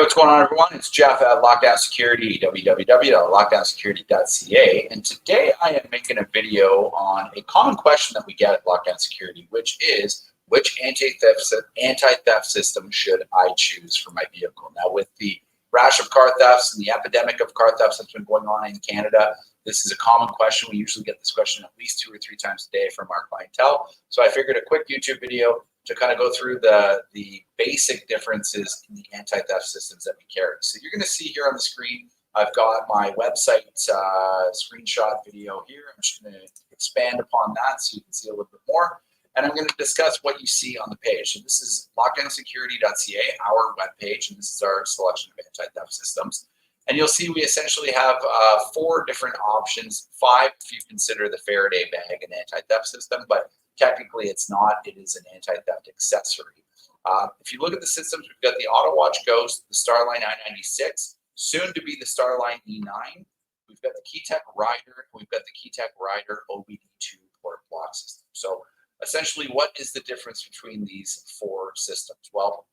what's going on, everyone? It's Jeff at Lockdown Security, www.lockdownsecurity.ca, and today I am making a video on a common question that we get at Lockdown Security, which is, which anti-theft system should I choose for my vehicle? Now, with the rash of car thefts and the epidemic of car thefts that's been going on in Canada, this is a common question. We usually get this question at least 2 or 3 times a day from our clientele. So I figured a quick YouTube video to kind of go through the basic differences in the anti-theft systems that we carry. So you're going to see here on the screen, I've got my website screenshot video here. I'm just going to expand upon that so you can see a little bit more. And I'm going to discuss what you see on the page. So this is lockdownsecurity.ca, our webpage, and this is our selection of anti-theft systems. And you'll see we essentially have 4 different options, 5 if you consider the Faraday bag an anti-theft system, but technically it's not. It is an anti-theft accessory. If you look at the systems, we've got the Autowatch GHOST, the Starline i96, soon to be the Starline E9. We've got the KEETEC Rider, and we've got the KEETEC Rider OBD2 port block system. So essentially, what is the difference between these 4 systems? Well,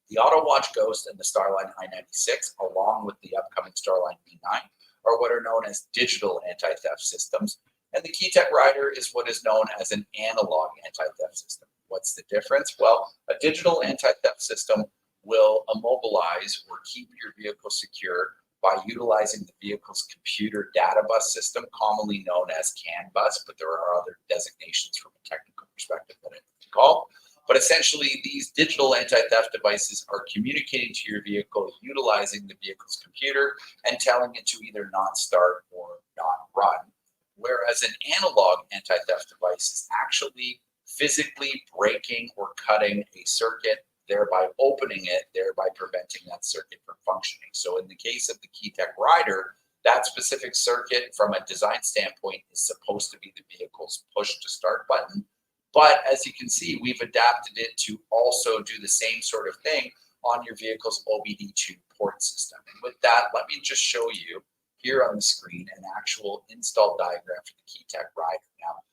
the Autowatch GHOST and the Starline i96, along with the upcoming Starline E9, are what are known as digital anti-theft systems. And the KEETEC Rider is what is known as an analog anti-theft system. What's the difference? Well, a digital anti-theft system will immobilize or keep your vehicle secure by utilizing the vehicle's computer data bus system, commonly known as CAN bus, but there are other designations from a technical perspective that I need to call. But essentially, these digital anti-theft devices are communicating to your vehicle utilizing the vehicle's computer and telling it to either not start or not run. Whereas an analog anti-theft device is actually physically breaking or cutting a circuit, thereby opening it, thereby preventing that circuit from functioning. So in the case of the KEETEC Rider, that specific circuit from a design standpoint is supposed to be the vehicle's push to start button. But as you can see, we've adapted it to also do the same sort of thing on your vehicle's OBD2 port system. And with that, let me just show you here on the screen an actual install diagram for the KEETEC Rider. Now,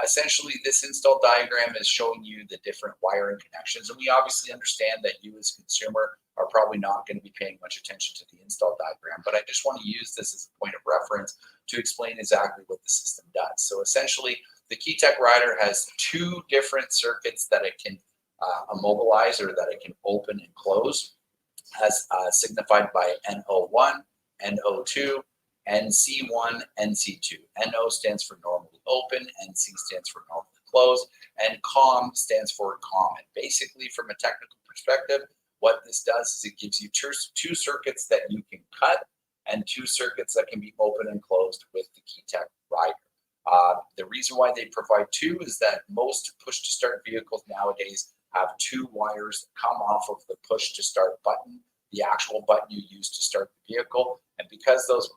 essentially, this install diagram is showing you the different wiring connections, and we obviously understand that you as a consumer are probably not going to be paying much attention to the install diagram, but I just want to use this as a point of reference to explain exactly what the system does. So essentially, the KEETEC Rider has 2 different circuits that it can immobilize or that it can open and close, as signified by NO1, NO2, NC1, NC2. NO stands for normally open, NC stands for normally closed, and COM stands for common. Basically, from a technical perspective, what this does is it gives you 2 circuits that you can cut and 2 circuits that can be open and closed with the KEETEC Rider. The reason why they provide 2 is that most push-to-start vehicles nowadays have 2 wires that come off of the push-to-start button, the actual button you use to start the vehicle. And because those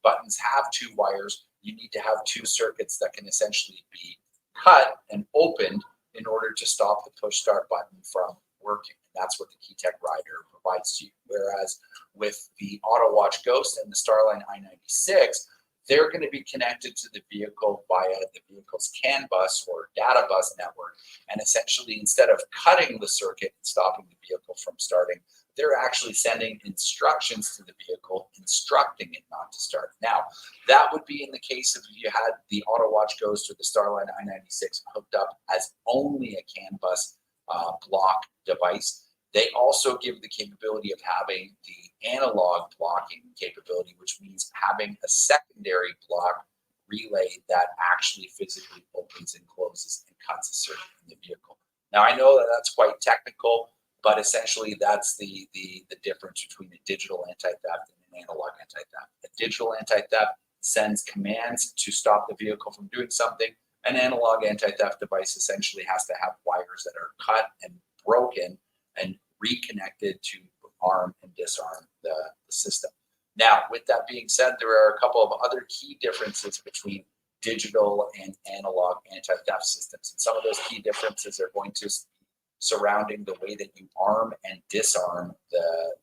buttons have 2 wires, you need to have 2 circuits that can essentially be cut and opened in order to stop the push-start button from working. And that's what the KEETEC Rider provides to you. Whereas with the Autowatch GHOST and the Starline i96, they're going to be connected to the vehicle via the vehicle's CAN bus or data bus network. And essentially, instead of cutting the circuit and stopping the vehicle from starting, they're actually sending instructions to the vehicle, instructing it not to start. Now, that would be in the case if you had the Autowatch GHOST or the Starline i96 hooked up as only a CAN bus block device. They also give the capability of having the analog blocking capability, which means having a secondary block relay that actually physically opens and closes and cuts a circuit in the vehicle. Now, I know that that's quite technical, but essentially that's the difference between a digital anti-theft and an analog anti-theft. A digital anti-theft sends commands to stop the vehicle from doing something. An analog anti-theft device essentially has to have wires that are cut and broken and reconnected to arm and disarm the system. Now, with that being said, there are a couple of other key differences between digital and analog anti-theft systems. And some of those key differences are going to surrounding the way that you arm and disarm the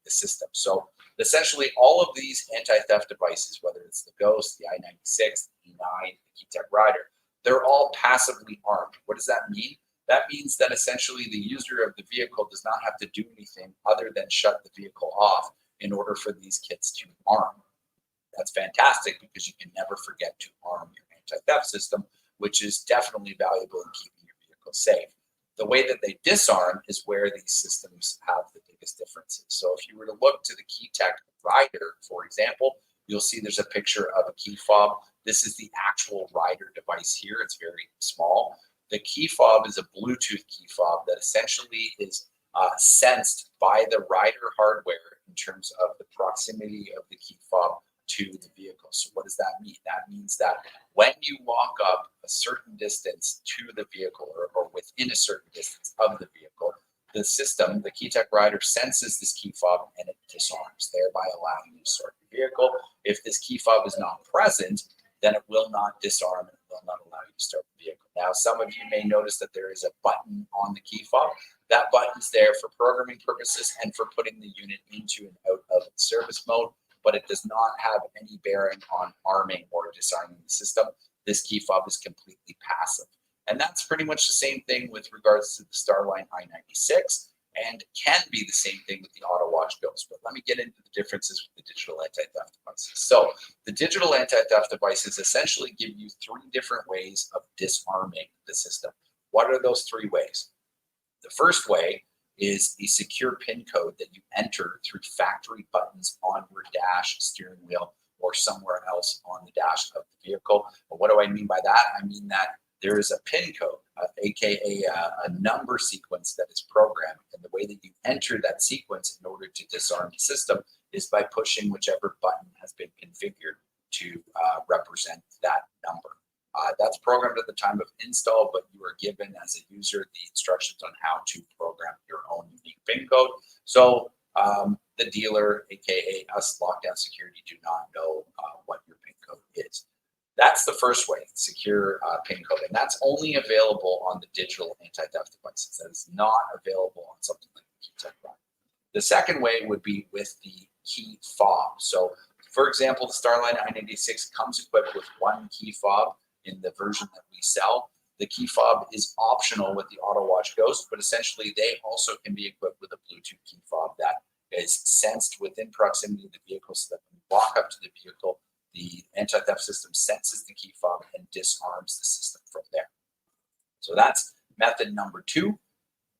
system. So essentially all of these anti-theft devices, whether it's the GHOST, the i96, the E9, the KEETEC Rider, they're all passively armed. What does that mean? That means that essentially the user of the vehicle does not have to do anything other than shut the vehicle off in order for these kits to arm. That's fantastic because you can never forget to arm your anti-theft system, which is definitely valuable in keeping your vehicle safe. The way that they disarm is where these systems have the biggest differences. So if you were to look to the KEETEC Rider, for example, you'll see there's a picture of a key fob. This is the actual Rider device here. It's very small. The key fob is a Bluetooth key fob that essentially is sensed by the Rider hardware in terms of the proximity of the key fob to the vehicle. So what does that mean? That means that when you walk up a certain distance to the vehicle or within a certain distance of the vehicle, the system, the KEETEC Rider, senses this key fob and it disarms, thereby allowing you to start the vehicle. If this key fob is not present, then it will not disarm and it will not allow you to start the vehicle. Now, some of you may notice that there is a button on the key fob. That button is there for programming purposes and for putting the unit into and out of service mode, but it does not have any bearing on arming or disarming the system. This key fob is completely passive. And that's pretty much the same thing with regards to the Starline i96 and can be the same thing with the Autowatch GHOST. But let me get into the differences with the digital anti-theft devices. So the digital anti-theft devices essentially give you three different ways of disarming the system. What are those three ways? The first way is a secure PIN code that you enter through factory buttons on your dash, steering wheel, or somewhere else on the dash of the vehicle. But what do I mean by that? I mean that there is a PIN code, aka a number sequence that is programmed. And the way that you enter that sequence in order to disarm the system is by pushing whichever button has been configured to represent that number. That's programmed at the time of install, but you are given as a user the instructions on how to program your own unique PIN code. So the dealer, aka us lockdown security, do not know what your PIN code is. That's the first way, secure PIN code, and that's only available on the digital anti-theft devices. That is not available on something like the KEETEC Rider. The second way would be with the key fob. So, for example, the Starline i96 comes equipped with one key fob in the version that we sell. The key fob is optional with the Autowatch GHOST, but essentially they also can be equipped with a Bluetooth key fob that is sensed within proximity of the vehicle, so that when you walk up to the vehicle, the anti-theft system senses the key fob and disarms the system from there. So that's method number two.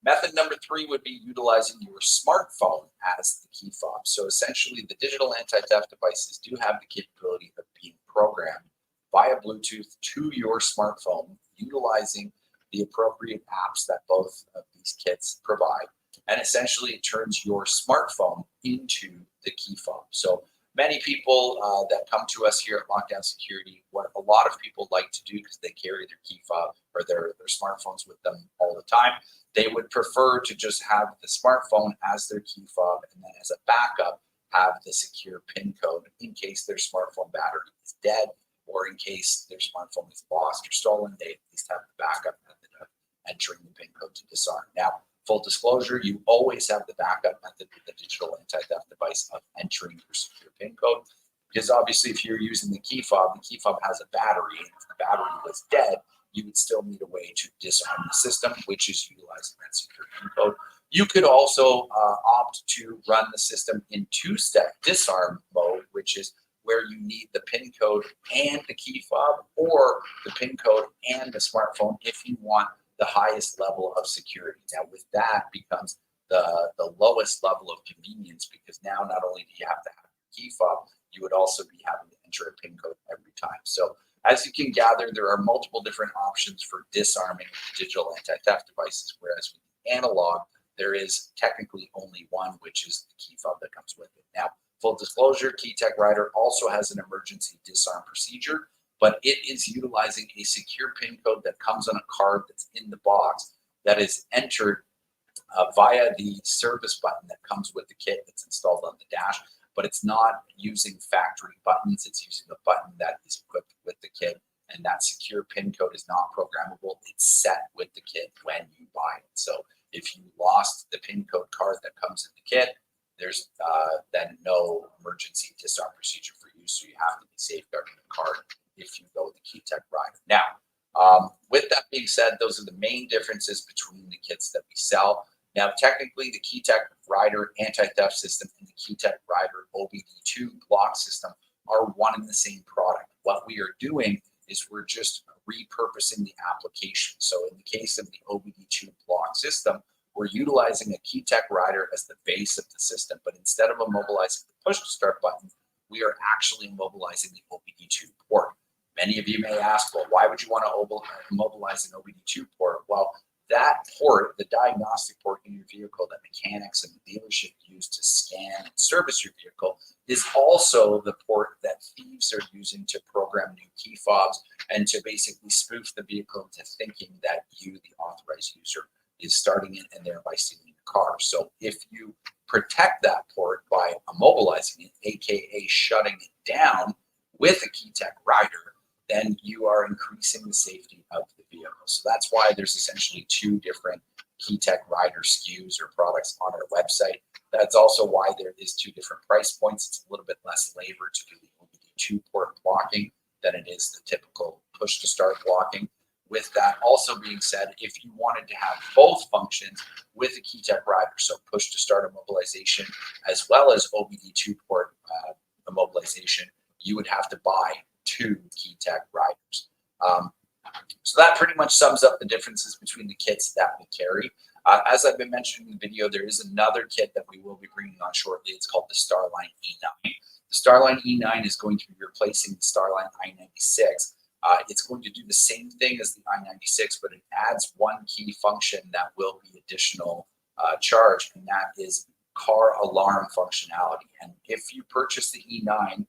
Method number three would be utilizing your smartphone as the key fob. So essentially, the digital anti-theft devices do have the capability of being programmed via Bluetooth to your smartphone, utilizing the appropriate apps that both of these kits provide. And essentially, it turns your smartphone into the key fob. So many people that come to us here at Lockdown Security, what a lot of people like to do, because they carry their key fob or their smartphones with them all the time, they would prefer to just have the smartphone as their key fob and then as a backup have the secure PIN code in case their smartphone battery is dead or in case their smartphone is lost or stolen. They at least have the backup method of entering the PIN code to disarm. Now, full disclosure, you always have the backup method with the digital anti-theft device of entering your secure PIN code, because obviously if you're using the key fob has a battery, and if the battery was dead, you would still need a way to disarm the system, which is utilizing that secure PIN code. You could also opt to run the system in two-step disarm mode, which is where you need the PIN code and the key fob, or the PIN code and the smartphone if you want the highest level of security. Now, with that becomes the lowest level of convenience, because now not only do you have to have your key fob, you would also be having to enter a PIN code every time. So as you can gather, there are multiple different options for disarming digital anti-theft devices, whereas with the analog, there is technically only one, which is the key fob that comes with it. Now, full disclosure, KEETEC Rider also has an emergency disarm procedure, but it is utilizing a secure PIN code that comes on a card that's in the box that is entered via the service button that comes with the kit that's installed on the dash, but it's not using factory buttons. It's using a button that is equipped with the kit, and that secure PIN code is not programmable. It's set with the kit when you buy it. So if you lost the PIN code card that comes in the kit, there's then no emergency disarm procedure for you, so you have to be safeguarding the card if you go with the KEETEC Rider. Now, With that being said, those are the main differences between the kits that we sell. Now, technically, the KEETEC Rider anti-theft system and the KEETEC Rider OBD2 block system are one and the same product. What we are doing is we're just repurposing the application. So in the case of the OBD2 block system, we're utilizing a KEETEC Rider as the base of the system, but instead of immobilizing the push to start button, we are actually immobilizing the OBD2 port. Many of you may ask, well, why would you want to immobilize an OBD2 port? Well, that port, the diagnostic port in your vehicle that mechanics and the dealership use to scan and service your vehicle, is also the port that thieves are using to program new key fobs and to basically spoof the vehicle into thinking that you, the authorized user, is starting it and thereby stealing the car. So if you protect that port by immobilizing it, aka shutting it down with a KEETEC Rider, then you are increasing the safety of the vehicle. So that's why there's essentially two different KEETEC Rider SKUs or products on our website. That's also why there is two different price points. It's a little bit less labor to do the OBD2 port blocking than it is the typical push to start blocking. With that also being said, if you wanted to have both functions with a KEETEC Rider, so push to start immobilization as well as OBD2 port immobilization, you would have to buy two KEETEC Riders. So that pretty much sums up the differences between the kits that we carry. As I've been mentioning in the video, there is another kit that we will be bringing on shortly. It's called the Starline E9. The Starline E9 is going to be replacing the Starline I96. It's going to do the same thing as the I96, but it adds one key function that will be additional charge, and that is car alarm functionality. And if you purchase the E9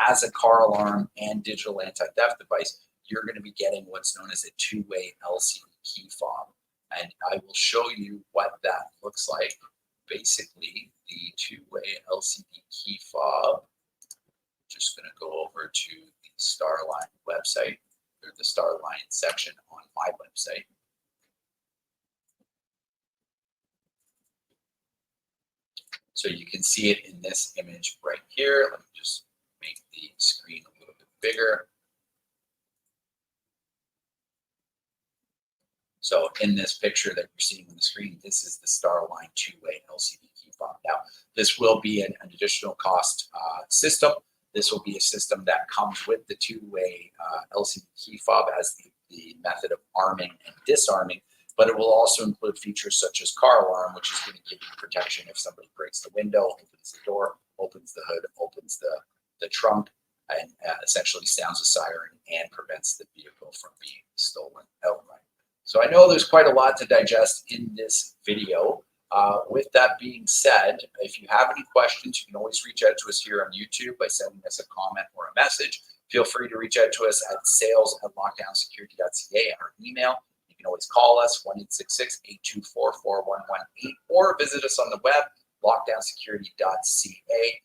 as a car alarm and digital anti-theft device, you're going to be getting what's known as a two-way LCD key fob. And I will show you what that looks like. Basically, the two-way LCD key fob, just going to go over to the Starline website, or the Starline section on my website. So you can see it in this image right here. Let me just make the screen a little bit bigger. So in this picture that you're seeing on the screen, this is the Starline two-way LCD key fob. Now, this will be an additional cost system. This will be a system that comes with the two-way LCD key fob as the method of arming and disarming, but it will also include features such as car alarm, which is going to give you protection if somebody breaks the window, opens the door, opens the hood, opens the trunk, and essentially sounds a siren and prevents the vehicle from being stolen outright. So I know there's quite a lot to digest in this video. With that being said, if you have any questions, you can always reach out to us here on YouTube by sending us a comment or a message. Feel free to reach out to us at sales@lockdownsecurity.ca on our email. You can always call us 1-866-824-4118 or visit us on the web, lockdownsecurity.ca.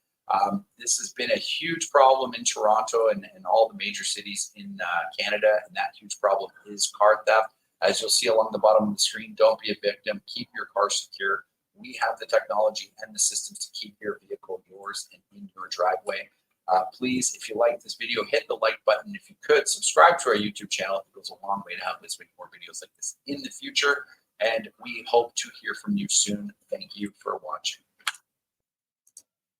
This has been a huge problem in Toronto and all the major cities in Canada, and that huge problem is car theft. As you'll see along the bottom of the screen, don't be a victim. Keep your car secure. We have the technology and the systems to keep your vehicle yours and in your driveway. Please, if you like this video, hit the like button. If you could, subscribe to our YouTube channel. It goes a long way to help us make more videos like this in the future. And we hope to hear from you soon. Thank you for watching.